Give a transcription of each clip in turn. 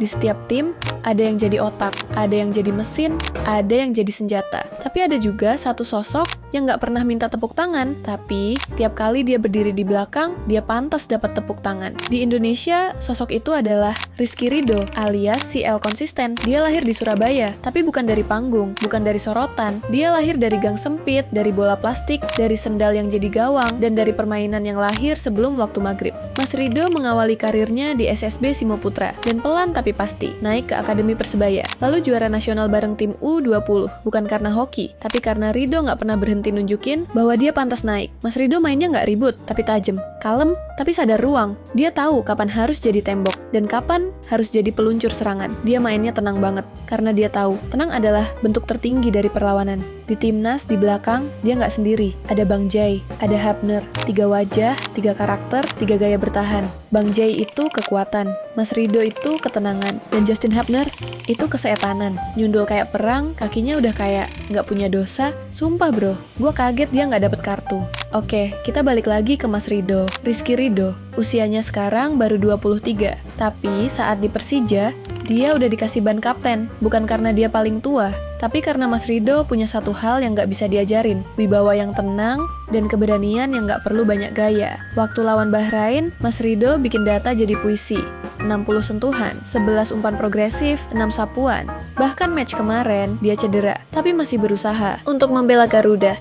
Di setiap tim, ada yang jadi otak, ada yang jadi mesin, ada yang jadi senjata. Tapi ada juga satu sosok yang nggak pernah minta tepuk tangan, tapi tiap kali dia berdiri di belakang, dia pantas dapat tepuk tangan. Di Indonesia, sosok itu adalah Rizky Ridho alias si El Konsisten. Dia lahir di Surabaya, tapi bukan dari panggung, bukan dari sorotan. Dia lahir dari gang sempit, dari bola plastik, dari sendal yang jadi gawang, dan dari permainan yang lahir sebelum waktu maghrib. Mas Ridho mengawali karirnya di SSB Simo Putra, dan pelan tapi pasti, naik ke Akademi Persebaya. Lalu juara nasional bareng tim U20, bukan karena hoki, tapi karena Ridho nggak pernah berhenti nunjukin bahwa dia pantas naik. Mas Ridho mainnya nggak ribut, tapi tajam. Kalem, tapi sadar ruang. Dia tahu kapan harus jadi tembok, dan kapan harus jadi peluncur serangan. Dia mainnya tenang banget, karena dia tahu tenang adalah bentuk tertinggi dari perlawanan. Di timnas, di belakang, dia nggak sendiri. Ada Bang Jai, ada Hapner, 3 wajah, 3 karakter, 3 gaya bertahan. Bang Jai itu kekuatan, Mas Ridho itu ketenangan, dan Justin Hapner itu keseetanan. Nyundul kayak perang, kakinya udah kayak nggak punya dosa. Sumpah bro, gue kaget dia nggak dapet kartu. Oke, kita balik lagi ke Mas Ridho. Rizky Ridho, usianya sekarang baru 23. Tapi saat di Persija, dia udah dikasih ban kapten. Bukan karena dia paling tua, tapi karena Mas Ridho punya satu hal yang nggak bisa diajarin. Wibawa yang tenang, dan keberanian yang nggak perlu banyak gaya. Waktu lawan Bahrain, Mas Ridho bikin data jadi puisi. 60 sentuhan, 11 umpan progresif, 6 sapuan. Bahkan match kemarin, dia cedera, tapi masih berusaha untuk membela Garuda.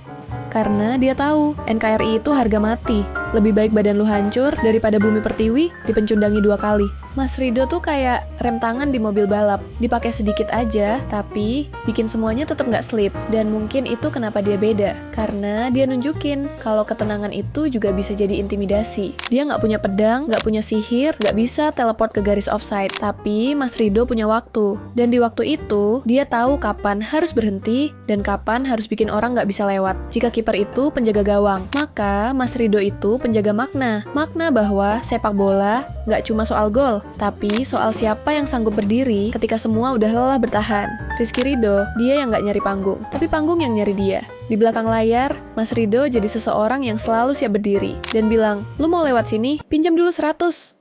Karena dia tahu, NKRI itu harga mati. Lebih baik badan lu hancur daripada bumi pertiwi dipencundangi 2 kali. Mas Ridho tuh kayak rem tangan di mobil balap. Dipakai sedikit aja, tapi bikin semuanya tetap nggak slip. Dan mungkin itu kenapa dia beda. Karena dia nunjukin kalau ketenangan itu juga bisa jadi intimidasi. Dia nggak punya pedang, nggak punya sihir, nggak bisa teleport ke garis offside. Tapi Mas Ridho punya waktu. Dan di waktu itu, dia tahu kapan harus berhenti dan kapan harus bikin orang nggak bisa lewat. Jika kiper itu penjaga gawang, maka Mas Ridho itu penjaga makna. Makna bahwa sepak bola nggak cuma soal gol, tapi soal siapa yang sanggup berdiri ketika semua udah lelah bertahan. Rizky Ridho, dia yang nggak nyari panggung, tapi panggung yang nyari dia. Di belakang layar, Mas Ridho jadi seseorang yang selalu siap berdiri dan bilang, lu mau lewat sini? Pinjam dulu 100.